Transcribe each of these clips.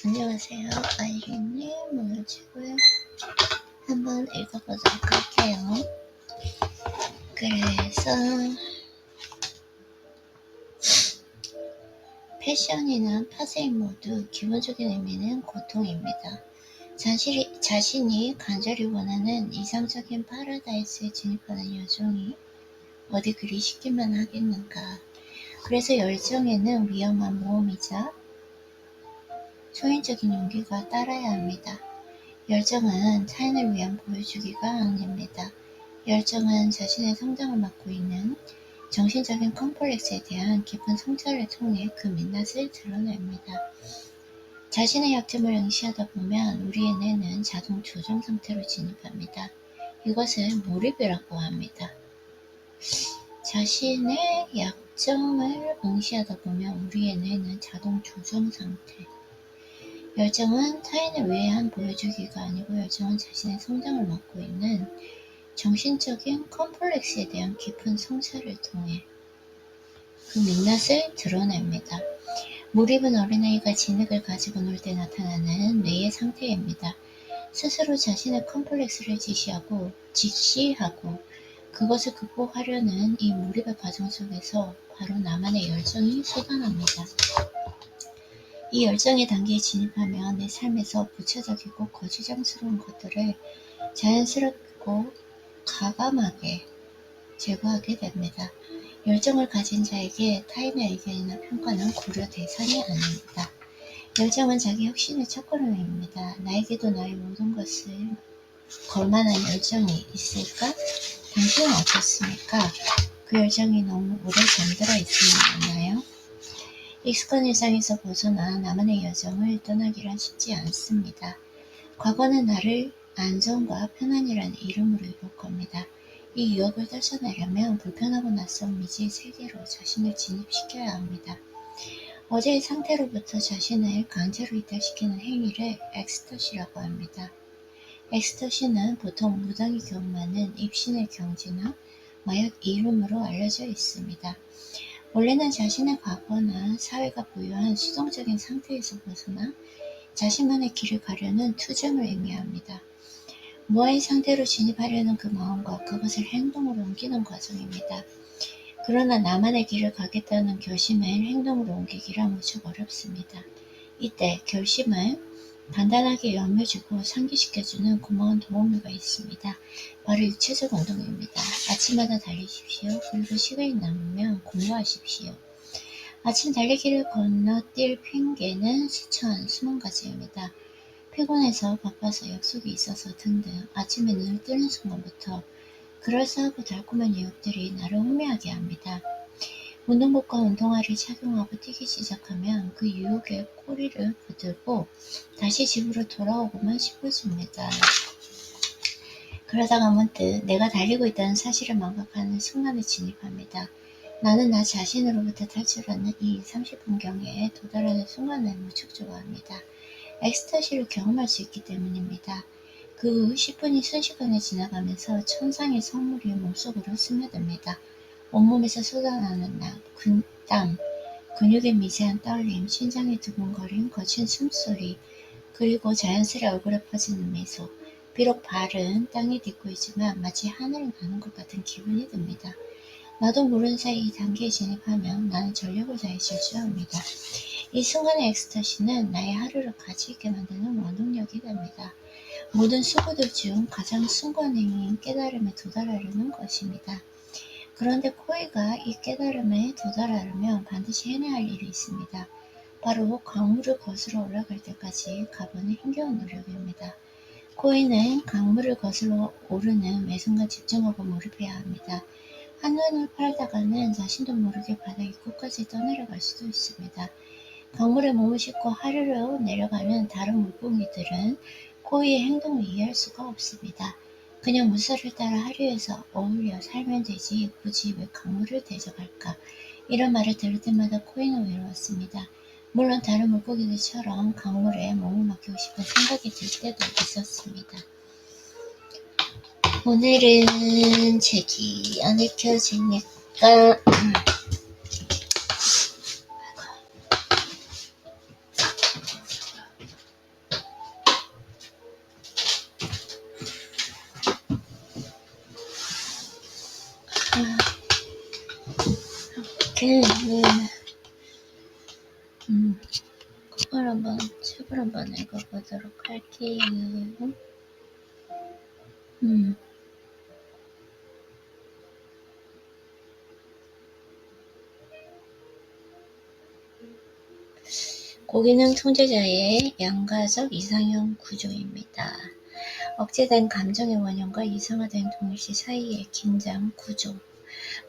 안녕하세요. 아이린님 오늘 책을 한번 읽어보도록 할게요. 그래서 패션이나 파생 모두 기본적인 의미는 고통입니다. 자신이 간절히 원하는 이상적인 파라다이스에 진입하는 여정이 어디 그리 쉽기만 하겠는가. 그래서 열정에는 위험한 모험이자 초인적인 용기가 따라야 합니다. 열정은 타인을 위한 보여주기가 아닙니다. 열정은 자신의 성장을 맡고 있는 정신적인 컴플렉스에 대한 깊은 성찰을 통해 그 민낯을 드러냅니다. 자신의 약점을 응시하다 보면 우리의 뇌는 자동 조정 상태로 진입합니다. 이것을 몰입이라고 합니다. 자신의 약점을 응시하다 보면 우리의 뇌는 자동 조정 상태. 열정은 타인을 위한 보여주기가 아니고 열정은 자신의 성장을 맡고 있는 정신적인 컴플렉스에 대한 깊은 성찰을 통해 그 민낯을 드러냅니다. 몰입은 어린아이가 진흙을 가지고 놀 때 나타나는 뇌의 상태입니다. 스스로 자신의 컴플렉스를 직시하고 그것을 극복하려는 이 몰입의 과정 속에서 바로 나만의 열정이 솟아납니다. 이 열정의 단계에 진입하면 내 삶에서 부차적이고 거추장스러운 것들을 자연스럽고 과감하게 제거하게 됩니다. 열정을 가진 자에게 타인의 의견이나 평가는 고려 대상이 아닙니다. 열정은 자기 혁신의 첫걸음입니다. 나에게도 나의 모든 것을 걸 만한 열정이 있을까? 당신은 어떻습니까? 그 열정이 너무 오래 잠들어 있지는 않나요? 익숙한 일상에서 벗어나 나만의 여정을 떠나기란 쉽지 않습니다. 과거는 나를 안정과 편안이라는 이름으로 이룰 겁니다. 이 유혹을 떨쳐내려면 불편하고 낯선 미지의 세계로 자신을 진입시켜야 합니다. 어제의 상태로부터 자신을 강제로 이탈시키는 행위를 엑스터시라고 합니다. 엑스터시는 보통 무당이 경험하는 입신의 경지나 마약 이름으로 알려져 있습니다. 원래는 자신의 과거나 사회가 부여한 수동적인 상태에서 벗어나 자신만의 길을 가려는 투쟁을 의미합니다. 무아의 상태로 진입하려는 그 마음과 그것을 행동으로 옮기는 과정입니다. 그러나 나만의 길을 가겠다는 결심을 행동으로 옮기기라 무척 어렵습니다. 이때 결심을 단단하게 연며주고 상기시켜주는 고마운 도우미가 있습니다. 바로 육체적 운동입니다. 아침마다 달리십시오. 그리고 시간이 남으면 공부하십시오. 아침 달리기를 건너뛸 핑계는 수만 가지입니다. 피곤해서 바빠서 약속이 있어서 등등 아침에 눈을 뜨는 순간부터 그럴싸하고 달콤한 유혹들이 나를 혼미하게 합니다. 운동복과 운동화를 착용하고 뛰기 시작하면 그 유혹에 꼬리를 붙들고 다시 집으로 돌아오고만 싶어집니다. 그러다가 문득 내가 달리고 있다는 사실을 망각하는 순간에 진입합니다. 나는 나 자신으로부터 탈출하는 이 30분경에 도달하는 순간을 무척 좋아합니다. 엑스터시를 경험할 수 있기 때문입니다. 그 후 10분이 순식간에 지나가면서 천상의 선물이 몸속으로 스며듭니다. 온몸에서 쏟아나는 땀, 근육의 미세한 떨림, 심장의 두근거림, 거친 숨소리, 그리고 자연스레 얼굴에 퍼지는 미소. 비록 발은 땅에 딛고 있지만 마치 하늘을 나는 것 같은 기분이 듭니다. 나도 모르는 사이 이 단계에 진입하면 나는 전력을 다해 질주합니다. 이 순간의 엑스터시는 나의 하루를 가치있게 만드는 원동력이 됩니다. 모든 수고들 중 가장 순간행위인 깨달음에 도달하려는 것입니다. 그런데 코이가 이 깨달음에 도달하려면 반드시 해내야 할 일이 있습니다. 바로 강물을 거슬러 올라갈 때까지 가보는 힘겨운 노력입니다. 코이는 강물을 거슬러 오르는 매 순간 집중하고 몰입해야 합니다. 한눈을 팔다가는 자신도 모르게 바다 입구까지 떠내려갈 수도 있습니다. 강물에 몸을 싣고 하루로 내려가는 다른 물고기들은 코이의 행동을 이해할 수가 없습니다. 그냥 물살을 따라 하류에서 어울려 살면 되지 굳이 왜 강물을 대적할까? 이런 말을 들을 때마다 코이는 외로웠습니다. 물론 다른 물고기들처럼 강물에 몸을 맡기고 싶은 생각이 들 때도 있었습니다. 오늘은 책이 안 읽혀지니까 책을 한번 읽어보도록 할게요. 고기능 통제자의 양가적 이상형 구조입니다. 억제된 감정의 원형과 이상화된 동일시 사이의 긴장 구조.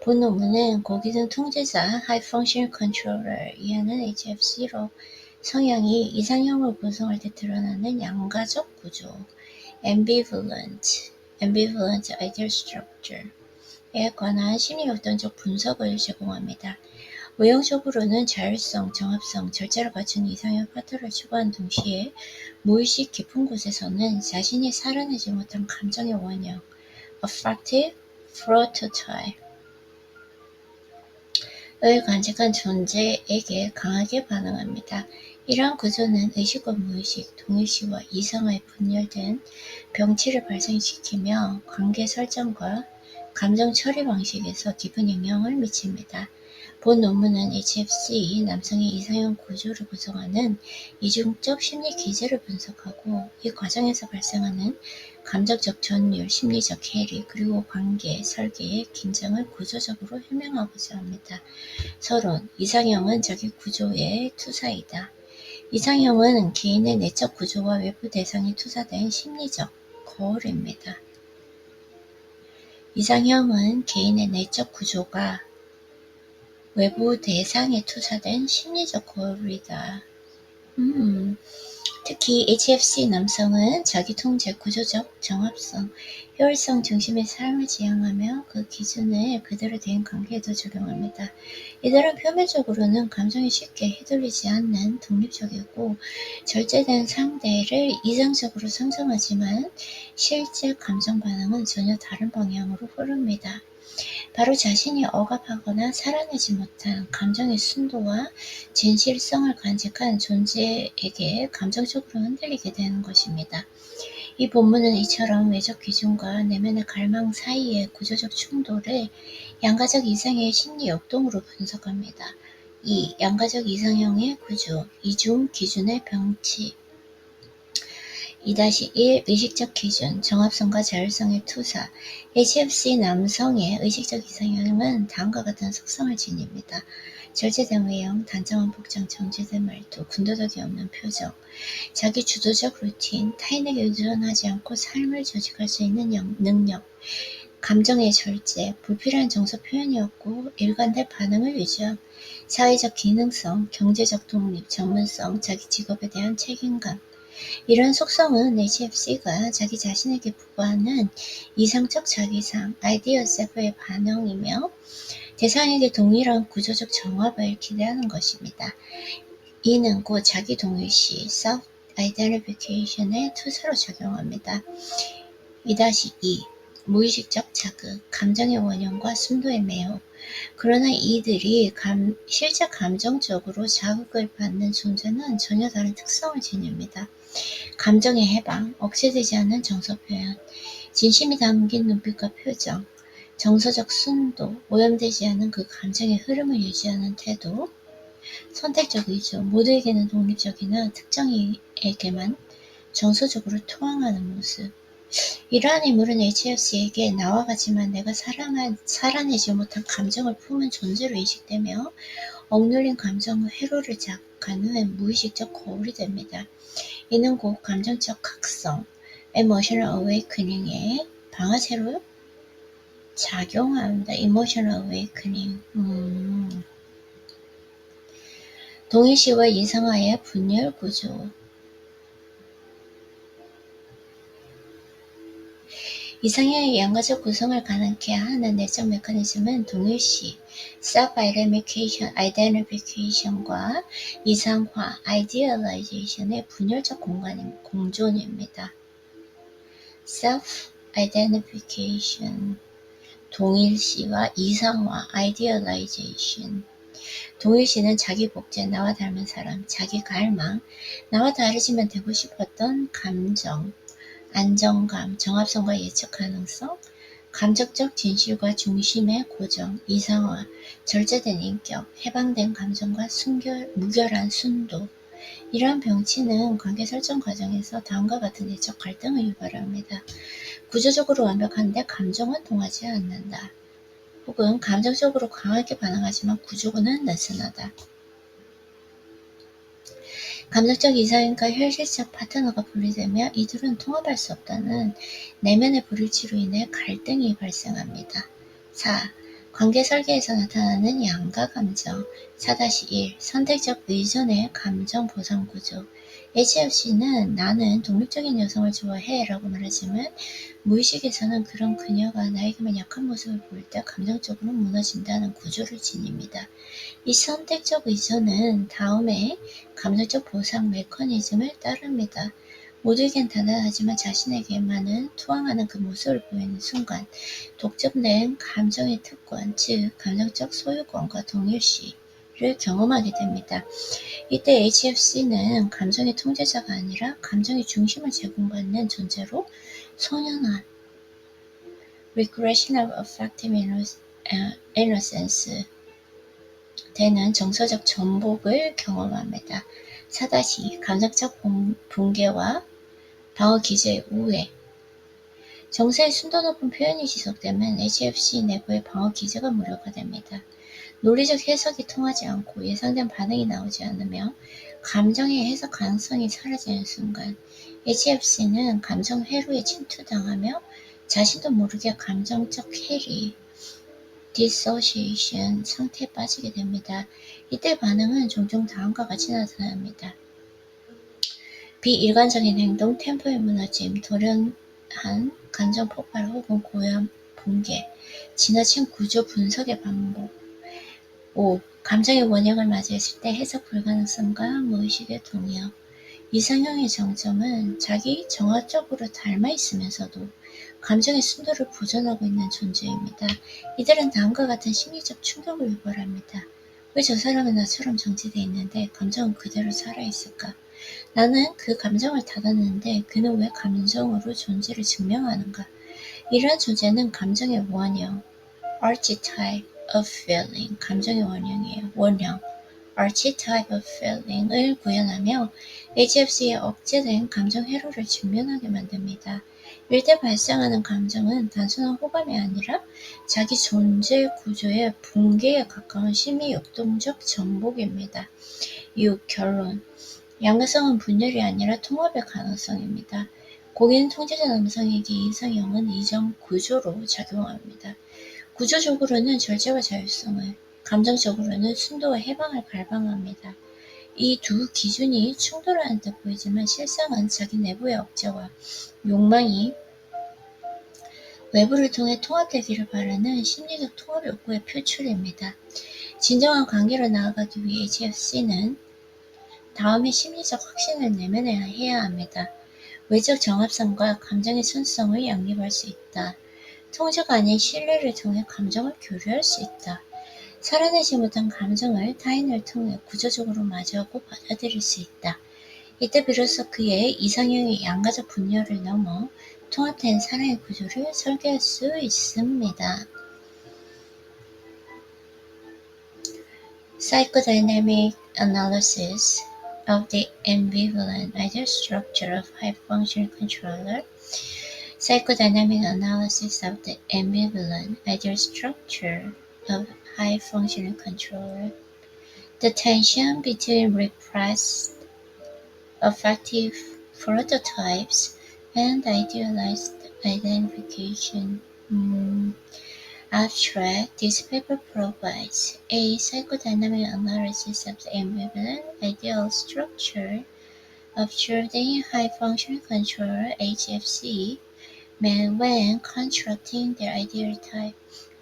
본 논문은 고기능 통제자 High Function Controller 이하는 HFC로 성향이 이상형을 구성할 때 드러나는 양가적 구조 Ambivalent Ideal Structure에 관한 심리역동적 분석을 제공합니다. 외형적으로는 자율성, 정합성, 절제를 갖춘 이상형 파트를 추구한 동시에 무의식 깊은 곳에서는 자신이 살아내지 못한 감정의 원형 Affective Prototype을 간직한 존재에게 강하게 반응합니다. 이러한 구조는 의식과 무의식, 동일시와 이상화에 분열된 병치를 발생시키며 관계 설정과 감정 처리 방식에서 깊은 영향을 미칩니다. 본 논문은 HFC 남성의 이상형 구조를 구성하는 이중적 심리 기제를 분석하고 이 과정에서 발생하는 감정적 전율, 심리적 해리, 그리고 관계, 설계의 긴장을 구조적으로 해명하고자 합니다. 서론, 이상형은 자기 구조의 투사이다. 이상형은 개인의 내적 구조와 외부 대상이 투사된 심리적 거울입니다. 이상형은 개인의 내적 구조가 외부 대상에 투사된 심리적 거울이다. 특히 HFC 남성은 자기 통제, 구조적 정합성, 효율성 중심의 삶을 지향하며 그 기준을 그대로 대인 관계에도 적용합니다. 이들은 표면적으로는 감정이 쉽게 휘둘리지 않는 독립적이고 절제된 상대를 이상적으로 상정하지만 실제 감정 반응은 전혀 다른 방향으로 흐릅니다. 바로 자신이 억압하거나 살아내지 못한 감정의 순도와 진실성을 간직한 존재에게 감정적으로 흔들리게 되는 것입니다. 이 본문은 이처럼 외적 기준과 내면의 갈망 사이의 구조적 충돌을 양가적 이상의 심리 역동으로 분석합니다. 2. 양가적 이상형의 구조, 이중 기준의 병치 2-1 의식적 기준, 정합성과 자율성의 투사 HFC 남성의 의식적 이상형은 다음과 같은 속성을 지닙니다. 절제된 외형, 단정한 복장, 정제된 말투, 군더더기 없는 표정, 자기 주도적 루틴, 타인에게 의존하지 않고 삶을 조직할 수 있는 능력, 감정의 절제, 불필요한 정서 표현이 없고 일관된 반응을 유지함, 사회적 기능성, 경제적 독립, 전문성, 자기 직업에 대한 책임감, 이런 속성은 HFC가 자기 자신에게 부과하는 이상적 자기상, 아이디어 셀프의 반응이며 대상에게 동일한 구조적 정합을 기대하는 것입니다. 이는 곧 자기 동일시, self-identification의 투사로 작용합니다. 2-2 무의식적 자극, 감정의 원형과 순도의 매혹 그러나 이들이 실제 감정적으로 자극을 받는 존재는 전혀 다른 특성을 지닙니다. 감정의 해방, 억제되지 않는 정서 표현, 진심이 담긴 눈빛과 표정, 정서적 순도, 오염되지 않은 그 감정의 흐름을 유지하는 태도, 선택적 의존, 모두에게는 독립적이나 특정에게만 정서적으로 투항하는 모습. 이러한 인물은 HFC에게 나와 같지만 내가 살아내지 못한 감정을 품은 존재로 인식되며 억눌린 감정의 회로를 자극하는 무의식적 거울이 됩니다. 이는 곧 감정적 각성, emotional awakening의 방아쇠로 작용합니다. emotional awakening. 동일시와 이상화의 분열 구조. 이상형의 양가적 구성을 가능케 하는 내적 메커니즘은 동일시, self-identification과 이상화, idealization의 분열적 공존입니다. self-identification, 동일시와 이상화, idealization. 동일시는 자기 복제, 나와 닮은 사람, 자기 갈망, 나와 다르지만 되고 싶었던 감정, 안정감, 정합성과 예측 가능성, 감정적 진실과 중심의 고정, 이상화, 절제된 인격, 해방된 감정과 무결한 순도. 이러한 병치는 관계 설정 과정에서 다음과 같은 내적 갈등을 유발합니다. 구조적으로 완벽한데 감정은 통하지 않는다. 혹은 감정적으로 강하게 반응하지만 구조는 느슨하다. 감정적 이상과 현실적 파트너가 분리되며 이들은 통합할 수 없다는 내면의 불일치로 인해 갈등이 발생합니다. 4. 관계 설계에서 나타나는 양가 감정 4-1 선택적 의존의 감정 보상 구조 HFC는 나는 독립적인 여성을 좋아해 라고 말하지만 무의식에서는 그런 그녀가 나에게만 약한 모습을 보일 때 감정적으로 무너진다는 구조를 지닙니다. 이 선택적 의존은 다음에 감정적 보상 메커니즘을 따릅니다. 모두에겐 단단하지만 자신에게만은 투항하는 그 모습을 보이는 순간 독점된 감정의 특권, 즉 감정적 소유권과 동일시를 경험하게 됩니다. 이때 HFC는 감정의 통제자가 아니라 감정의 중심을 제공받는 존재로 소년한 Regression of Affective Innocence 되는 정서적 전복을 경험합니다. 4-2 감정적 붕괴와 방어 기제의 우회 정서의 순도 높은 표현이 지속되면 HFC 내부의 방어 기제가 무력화됩니다. 논리적 해석이 통하지 않고 예상된 반응이 나오지 않으며 감정의 해석 가능성이 사라지는 순간 HFC는 감정 회로에 침투당하며 자신도 모르게 감정적 해리 dissociation 상태에 빠지게 됩니다. 이때 반응은 종종 다음과 같이 나타납니다. 비일관적인 행동, 템포의 무너짐, 돌연한 감정 폭발 혹은 고연 붕괴, 지나친 구조 분석의 반복. 5. 감정의 원형을 맞이했을 때 해석 불가능성과 무의식의 동요. 이상형의 정점은 자기 정화적으로 닮아있으면서도 감정의 순도를 보존하고 있는 존재입니다. 이들은 다음과 같은 심리적 충격을 유발합니다. 왜 저 사람은 나처럼 정지되어 있는데 감정은 그대로 살아있을까? 나는 그 감정을 닫았는데 그는 왜 감정으로 존재를 증명하는가? 이러한 존재는 감정의 원형, archetype of feeling, 감정의 원형이에요. 원형, archetype of feeling을 구현하며 HFC의 억제된 감정 회로를 직면하게 만듭니다. 이때 발생하는 감정은 단순한 호감이 아니라 자기 존재 구조의 붕괴에 가까운 심리 역동적 정복입니다. 6. 결론 양가성은 분열이 아니라 통합의 가능성입니다. 고기는 통제자 남성에게 이상형은 이전 구조로 작용합니다. 구조적으로는 절제와 자율성을, 감정적으로는 순도와 해방을 갈망합니다. 이 두 기준이 충돌하는 듯 보이지만 실상은 자기 내부의 억제와 욕망이 외부를 통해 통합되기를 바라는 심리적 통합 욕구의 표출입니다. 진정한 관계로 나아가기 위해 HFC는 다음에 심리적 확신을 내면해야 합니다. 외적 정합성과 감정의 순수성을 양립할 수 있다. 통제가 아닌 신뢰를 통해 감정을 교류할 수 있다. 살아내지 못한 감정을 타인을 통해 구조적으로 마주하고 받아들일 수 있다. 이때 비로소 그의 이상형의 양가적 분열을 넘어 통합된 사랑의 구조를 설계할 수 있습니다. Psychodynamic analysis of the ambivalent ideal structure of high-functioning controller. Psychodynamic analysis of the ambivalent ideal structure of high-functioning controller. The tension between repressed affective prototypes and idealized identification. Abstract, this paper provides a psychodynamic analysis of the ambivalent ideal structure observed high-functioning controller (HFC) men when constructing their ideal type,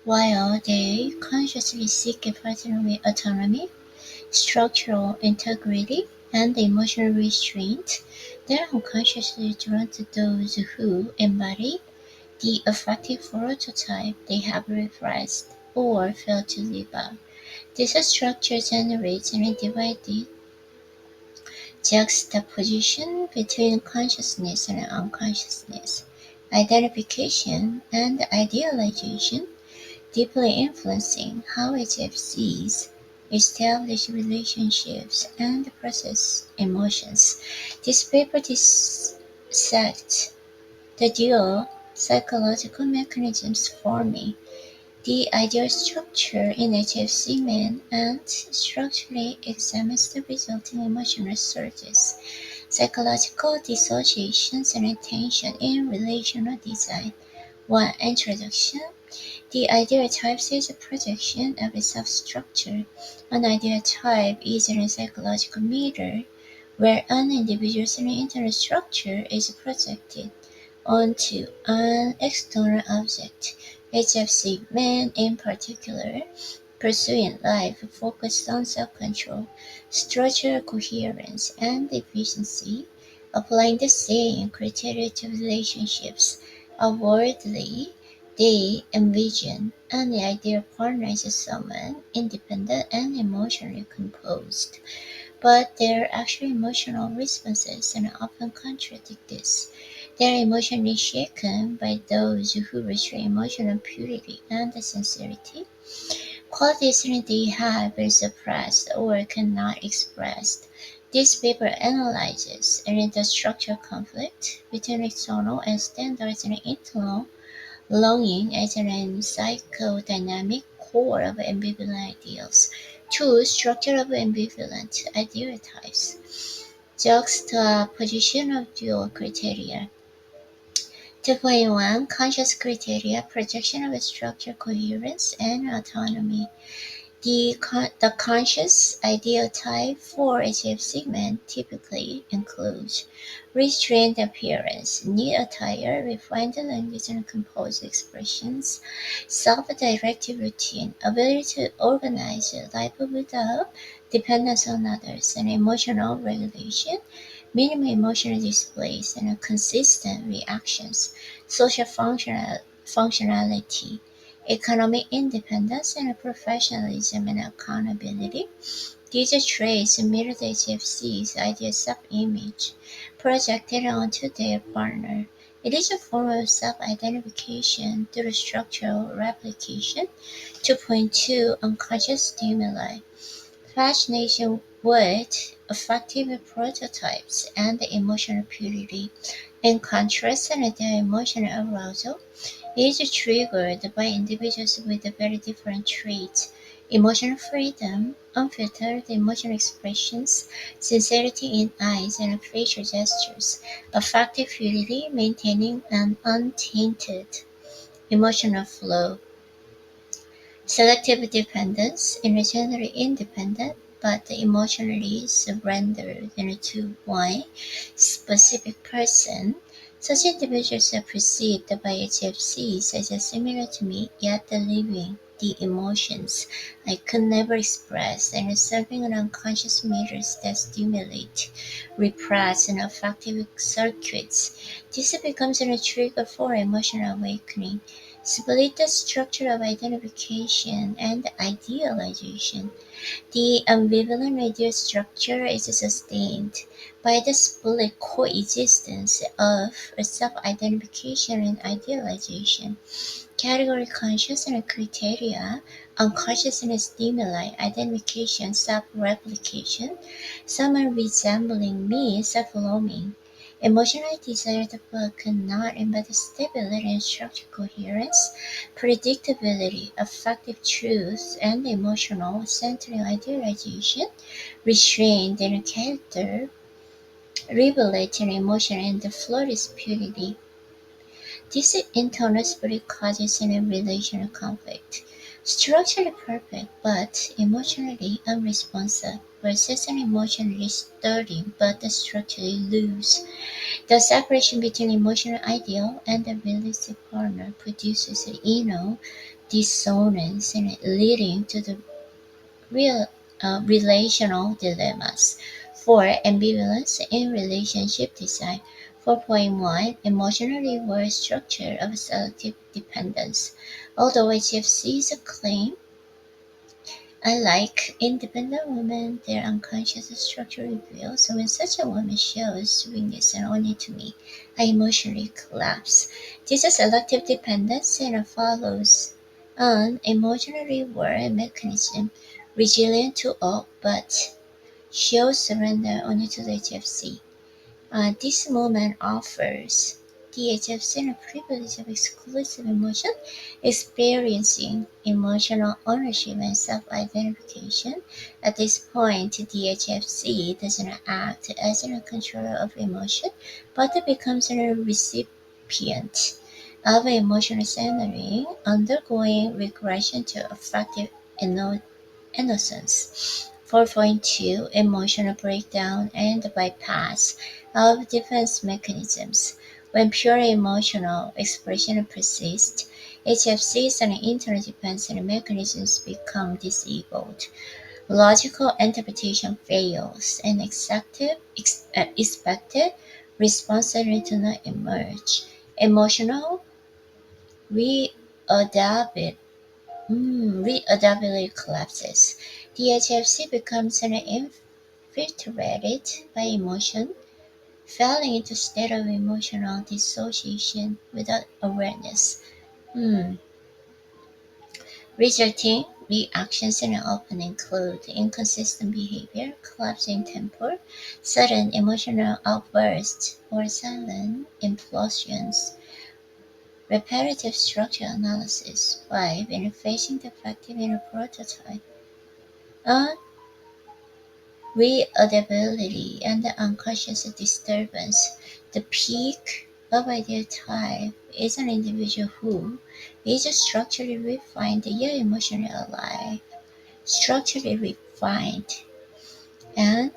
while they consciously seek a partner with autonomy, structural integrity, and emotional restraint. They are unconsciously drawn to those who embody the affective prototype they have repressed or failed to live out. This structure generates an undivided juxtaposition between consciousness and unconsciousness. identification, and idealization, deeply influencing how HFCs establish relationships and process emotions. This paper dissects the dual psychological mechanisms forming the ideal structure in HFC men and structurally examines the resulting emotional surges, psychological dissociations, and tension in relational design. 1. Introduction. The ideal type is a projection of a substructure. An ideal type is a psychological mirror where an individual's internal structure is projected onto an external object. HFC men in particular, pursuing life focused on self-control, structural coherence, and efficiency, applying the same criteria to relationships. Outwardly, they envision an ideal partner as someone independent and emotionally composed, but their actual emotional responses and often contradict this. They are emotionally shaken by those who restore emotional purity and sincerity, qualities that they have been suppressed or cannot express. This paper analyzes the structural conflict between external and standards and internal longing as an psychodynamic core of ambivalent ideals. 2. Structure of ambivalent ideotypes. Juxtaposition of dual criteria. 2.1 Conscious criteria, projection of structure, coherence, and autonomy. The conscious ideal type for HFC men typically includes restrained appearance, neat attire, refined language and composed expressions, self-directed routine, ability to organize life without dependence on others, and emotional regulation, minimal emotional displays, and consistent reactions, social functionality, economic independence, and professionalism and accountability. These traits mirror the HFC's ideal self-image projected onto their partner. It is a form of self-identification through structural replication. 2.2 Unconscious stimuli. Fascination with affective prototypes and emotional purity. In contrast, their emotional arousal is triggered by individuals with very different traits: emotional freedom, unfiltered emotional expressions, sincerity in eyes and facial gestures, affective purity, maintaining an untainted emotional flow, selective dependence, generally independent but emotionally surrendered to one specific person. Such individuals are perceived by HFCs as similar to me, yet living the emotions I could never express and serving on unconscious mirrors that stimulate, repress, and affective circuits. This becomes a trigger for emotional awakening. Split the structure of identification and idealization. The ambivalent ideal structure is sustained by the split coexistence of self-identification and idealization, category conscious and criteria, unconscious and stimuli, identification, self-replication, someone resembling me, self-loaming. Emotional desire but cannot embody stability and structural coherence, predictability, affective truth, and emotional centering idealization, restraint and character, revelating emotion and the flourish purity. This internal spirit causes a relational conflict. Structurally perfect but emotionally unresponsive versus an emotionally sturdy but structurally loose. The separation between emotional ideal and the realistic partner produces an inner dissonance and leading to the real relational dilemmas. 4. Ambivalence in relationship design. 4.1 Emotional reward structure of selective dependence. Although HFCs claim Unlike independent women, their unconscious structure reveals when such a woman shows weakness and only to me, I emotionally collapse. This is selective dependence and follows an emotional reward mechanism resilient to all but shows surrender only to the HFC. This movement offers the HFC a privilege of exclusive emotion, experiencing emotional ownership and self-identification. At this point, the HFC does not act as a controller of emotion, but it becomes a recipient of emotional centering, undergoing regression to affective innocence. 4.2 Emotional breakdown and bypass of defense mechanisms. When pure emotional expression persists, HFCs and internal defense mechanisms become disabled. Logical interpretation fails, and expected responses do not emerge. Emotional readaptability readaptability collapses. The HFC becomes an infiltrated by emotion, falling into state of emotional dissociation without awareness. Hmm. Resulting reactions and often include inconsistent behavior, collapsing temper, sudden emotional outbursts, or silent implosions. Repetitive structure analysis. 5. Interfacing defective inner prototype. Readability and the unconscious disturbance. The peak of ideal type is an individual who is structurally refined yet emotionally alive. Structurally refined and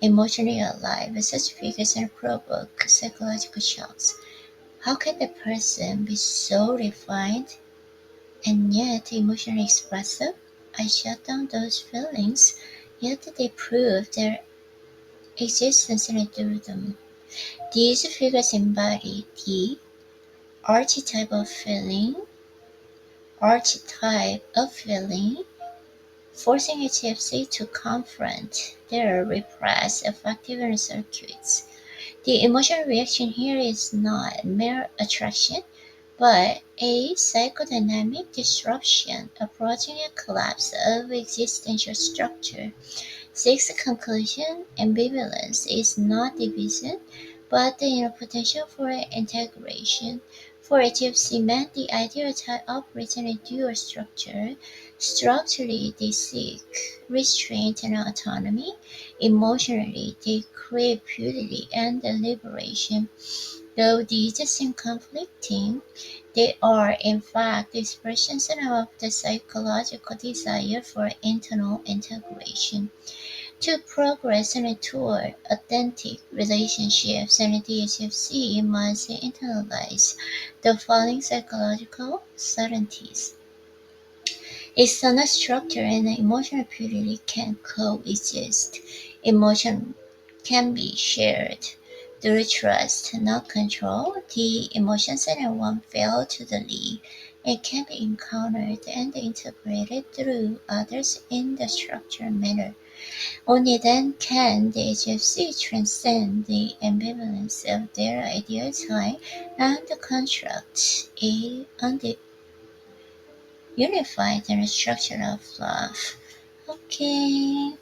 emotionally alive. Such figures can provoke psychological shocks. How can the person be so refined and yet emotionally expressive? I shut down those feelings, yet they prove their existence through them. These figures embody the archetype of feeling, archetype of feeling, forcing HFC to confront their repressed affective circuits. The emotional reaction here is not mere attraction, but a psychodynamic disruption approaching a collapse of existential structure. 6. Conclusion. Ambivalence is not division, but the potential for integration. For HFC men, the ideal type operates in a dual structure. Structurally, they seek restraint and autonomy. Emotionally, they crave purity and liberation. Though these seem conflicting, they are in fact expressions of the psychological desire for internal integration. To progress toward authentic relationships, and DHFC must internalize the following psychological certainties. External structure and emotional purity can coexist. Emotion can be shared through trust, not control. The emotions that one fail to the lead. It can be encountered and integrated through others in the structured manner. Only then can the HFC transcend the ambivalence of their ideal time and construct a unified and structure of love. Okay.